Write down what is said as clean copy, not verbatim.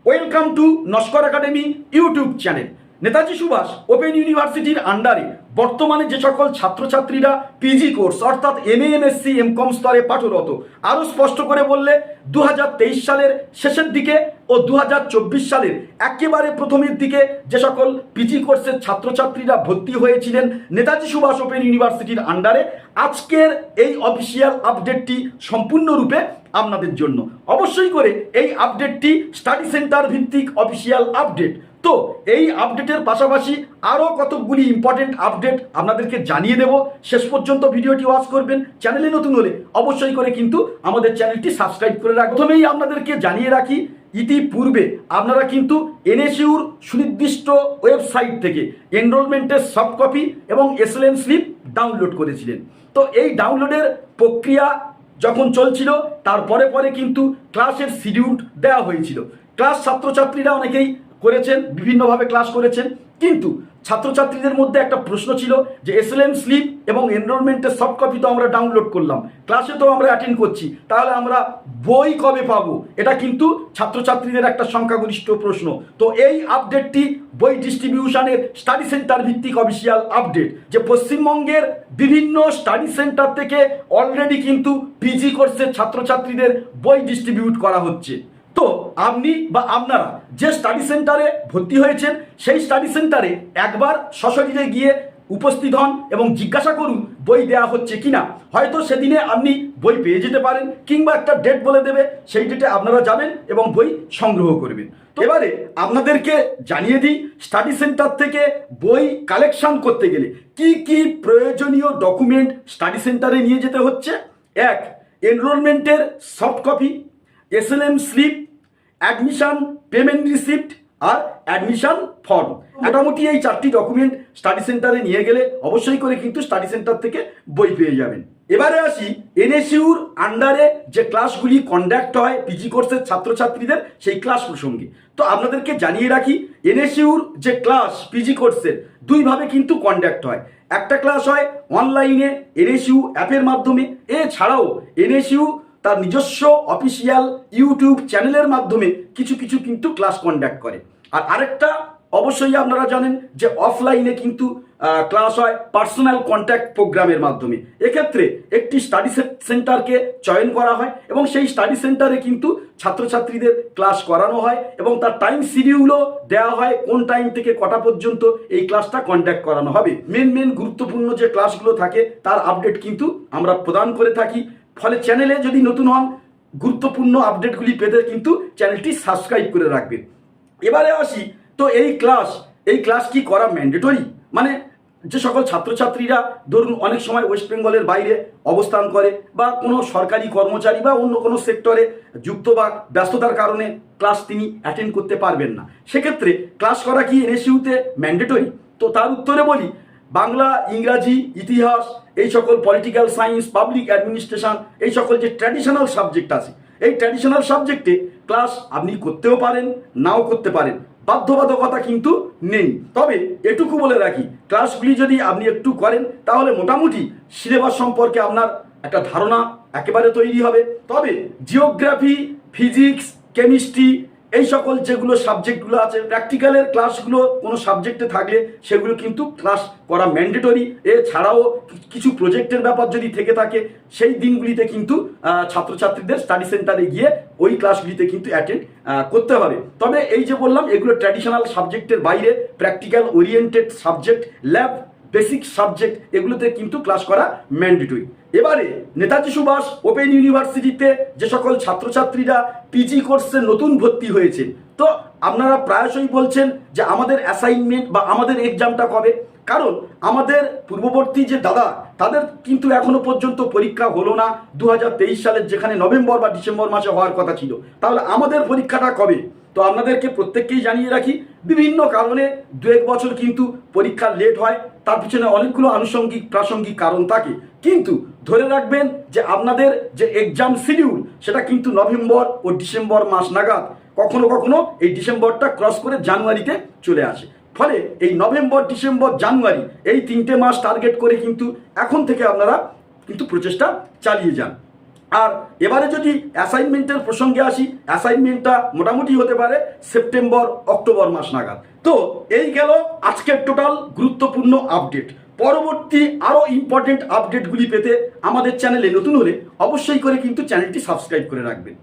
Welcome to Naskar academy YouTube channel. Netaji Subhash open ইউনিভার্সিটির আন্ডারে বর্তমানে যে সকল ছাত্রছাত্রীরা পিজি কোর্স অর্থাৎ এমএ এমএসসি এমকম স্তরে পাঠরত, আরও স্পষ্ট করে বললে 2023 সালের শেষের দিকে ও 2024 সালের একেবারে প্রথমের দিকে যে সকল পিজি কোর্সের ছাত্রছাত্রীরা ভর্তি হয়েছিলেন নেতাজি সুভাষ ওপেন ইউনিভার্সিটির আন্ডারে, আজকের এই অফিসিয়াল আপডেটটি সম্পূর্ণরূপে আপনাদের জন্য। অবশ্যই করে এই আপডেটটি স্টাডি সেন্টার ভিত্তিক অফিসিয়াল আপডেট। তো এই আপডেটের পাশাপাশি আরও কতকগুলি ইম্পর্টেন্ট আপডেট আপনাদেরকে জানিয়ে দেব। শেষ পর্যন্ত ভিডিওটি ওয়াচ করবেন। চ্যানেলে নতুন হলে অবশ্যই করে কিন্তু আমাদের চ্যানেলটি সাবস্ক্রাইব করে রাখবেন। প্রথমেই আপনাদেরকে জানিয়ে রাখি, ইতিপূর্বে আপনারা কিন্তু এনএসইউর সুনির্দিষ্ট ওয়েবসাইট থেকে এনরোলমেন্টের সফট কপি এবং এসএলএন স্লিপ ডাউনলোড করেছিলেন। তো এই ডাউনলোডের প্রক্রিয়া যখন চলছিল, তারপরে পরে কিন্তু ক্লাসের শিডিউল দেওয়া হয়েছিল। ক্লাস ছাত্রছাত্রীরা অনেকেই করেছেন, বিভিন্নভাবে ক্লাস করেছেন, কিন্তু ছাত্রছাত্রীদের মধ্যে একটা প্রশ্ন ছিল যে এসএলএন স্লিপ এবং এনরোলমেন্টের সফট কপি তো আমরা ডাউনলোড করলাম, ক্লাসে তো আমরা অ্যাটেন্ড করছি, তাহলে আমরা বই কবে পাবো? এটা কিন্তু ছাত্রছাত্রীদের একটা সংখ্যাগরিষ্ঠ প্রশ্ন। তো এই আপডেটটি বই ডিস্ট্রিবিউশনের স্টাডি সেন্টার ভিত্তিক অফিসিয়াল আপডেট, যে পশ্চিমবঙ্গের বিভিন্ন স্টাডি সেন্টার থেকে অলরেডি কিন্তু পিজি কোর্সের ছাত্রছাত্রীদের বই ডিস্ট্রিবিউট করা হচ্ছে। তো আপনি বা আপনারা যে স্টাডি সেন্টারে ভর্তি হয়েছেন, সেই স্টাডি সেন্টারে একবার সশরীরে গিয়ে উপস্থিত হন এবং জিজ্ঞাসা করুন বই দেওয়া হচ্ছে কিনা। হয়তো সেদিনে আপনি বই পেয়ে যেতে পারেন, কিংবা একটা ডেট বলে দেবে, সেই ডেটে আপনারা যাবেন এবং বই সংগ্রহ করবেন। তো এবারে আপনাদেরকে জানিয়ে দিই, স্টাডি সেন্টার থেকে বই কালেকশন করতে গেলে কি কি প্রয়োজনীয় ডকুমেন্ট স্টাডি সেন্টারে নিয়ে যেতে হচ্ছে। এক, এনরোলমেন্টের soft copy, SLM slip, admission payment receipt আর অ্যাডমিশন ফর্ম। মোটামুটি এই চারটি ডকুমেন্ট স্টাডি সেন্টারে নিয়ে গেলে অবশ্যই করে কিন্তু স্টাডি সেন্টার থেকে বই পেয়ে যাবেন। এবারে আসি এনএসইউর আন্ডারে যে ক্লাসগুলি কন্ডাক্ট হয় পিজি কোর্সের ছাত্রছাত্রীদের, সেই ক্লাস প্রসঙ্গে। তো আপনাদেরকে জানিয়ে রাখি, এনএসইউর যে ক্লাস পিজি কোর্সের দুইভাবে কিন্তু কন্ডাক্ট হয়। একটা ক্লাস হয় অনলাইনে এনএসইউ অ্যাপের মাধ্যমে, এছাড়াও এনএসইউ তার নিজস্ব অফিসিয়াল ইউটিউব চ্যানেলের মাধ্যমে কিছু কিছু কিন্তু ক্লাস কন্ডাক্ট করে। আর আরেকটা অবশ্যই আপনারা জানেন যে অফলাইনে কিন্তু ক্লাস হয় পার্সোনাল কন্ট্যাক্ট প্রোগ্রামের মাধ্যমে। এক্ষেত্রে একটি স্টাডি সেন্টারকে চয়ন করা হয় এবং সেই স্টাডি সেন্টারে কিন্তু ছাত্রছাত্রীদের ক্লাস করানো হয় এবং তার টাইম শিডিউলও দেওয়া হয়, কোন টাইম থেকে কটা পর্যন্ত এই ক্লাসটা কন্ডাক্ট করানো হবে। মেন গুরুত্বপূর্ণ যে ক্লাসগুলো থাকে তার আপডেট কিন্তু আমরা প্রদান করে থাকি। ফলে চ্যানেলে যদি নতুন হন, গুরুত্বপূর্ণ আপডেটগুলি পেতে কিন্তু চ্যানেলটি সাবস্ক্রাইব করে রাখবেন। এবারে আসি, তো এই ক্লাস কি করা ম্যান্ডেটরি? মানে যে সকল ছাত্রছাত্রীরা ধরুন অনেক সময় ওয়েস্ট বেঙ্গলের বাইরে অবস্থান করে, বা কোনো সরকারি কর্মচারী বা অন্য কোনো সেক্টরে যুক্ত বা ব্যস্ততার কারণে ক্লাস তিনি অ্যাটেন্ড করতে পারবেন না, সেক্ষেত্রে ক্লাস করা কি এনএসইউতে ম্যান্ডেটরি? তো তার উত্তরে বলি, বাংলা, ইংরাজি, ইতিহাস, এই সকল পলিটিক্যাল সায়েন্স, পাবলিক অ্যাডমিনিস্ট্রেশন, এই সকল যে ট্র্যাডিশনাল সাবজেক্ট আছে, এই ট্র্যাডিশনাল সাবজেক্টে ক্লাস আপনি করতেও পারেন, নাও করতে পারেন, বাধ্যবাধকতা কিন্তু নেই। তবে এটুকু বলে রাখি, ক্লাসগুলি যদি আপনি একটু করেন তাহলে মোটামুটি সিলেবাস সম্পর্কে আপনার একটা ধারণা একেবারে তৈরি হবে। তবে জিওগ্রাফি, ফিজিক্স, কেমিস্ট্রি, এই সকল যেগুলো সাবজেক্টগুলো আছে, প্র্যাকটিক্যালের ক্লাসগুলো কোনো সাবজেক্টে থাকলে সেগুলো কিন্তু ক্লাস করা ম্যান্ডেটরি। এছাড়াও কিছু প্রজেক্টের ব্যাপার যদি থেকে থাকে, সেই দিনগুলিতে কিন্তু ছাত্রছাত্রীদের স্টাডি সেন্টারে গিয়ে ওই ক্লাসগুলিতে কিন্তু অ্যাটেন্ড করতে হবে। তবে এই যে বললাম, এগুলো ট্র্যাডিশনাল সাবজেক্টের বাইরে practical oriented subject, lab basic subject, এগুলোতে কিন্তু ক্লাস করা ম্যান্ডেটরি। এবারে নেতাজি সুভাষ ওপেন ইউনিভার্সিটিতে যে সকল ছাত্রছাত্রীরা পিজি কোর্সে নতুন ভর্তি হয়েছে, তো আপনারা প্রায়শই বলছেন যে আমাদের অ্যাসাইনমেন্ট বা আমাদের এক্সামটা কবে? কারণ আমাদের পূর্ববর্তী যে দাদা, তাদের কিন্তু এখনো পর্যন্ত পরীক্ষা হলো না 2023 সালের, যেখানে নভেম্বর বা ডিসেম্বর মাসে হওয়ার কথা ছিল। তাহলে আমাদের পরীক্ষাটা কবে? তো আপনাদেরকে প্রত্যেককেই জানিয়ে রাখি, বিভিন্ন কারণে 2-1 বছর কিন্তু পরীক্ষা লেট হয়, তার পিছনে অনেকগুলো আনুষঙ্গিক প্রাসঙ্গিক কারণ থাকে। কিন্তু ধরে রাখবেন যে আপনাদের যে এক্সাম শিডিউল, সেটা কিন্তু নভেম্বর ও ডিসেম্বর মাস নাগাদ, কখনো কখনো এই ডিসেম্বরটা ক্রস করে জানুয়ারিতে চলে আসে। ফলে এই নভেম্বর, ডিসেম্বর, জানুয়ারি, এই 3টে মাস টার্গেট করে কিন্তু এখন থেকে আপনারা কিন্তু প্রচেষ্টা চালিয়ে যান। আর এবারে যদি অ্যাসাইনমেন্টের প্রসঙ্গে আসি, অ্যাসাইনমেন্টটা মোটামুটি হতে পারে সেপ্টেম্বর অক্টোবর মাস নাগাদ। তো এই গেল আজকের টোটাল গুরুত্বপূর্ণ আপডেট। পরবর্তী আরও ইম্পর্টেন্ট আপডেটগুলি পেতে আমাদের চ্যানেলে নতুন হলে অবশ্যই করে কিন্তু চ্যানেলটি সাবস্ক্রাইব করে রাখবেন।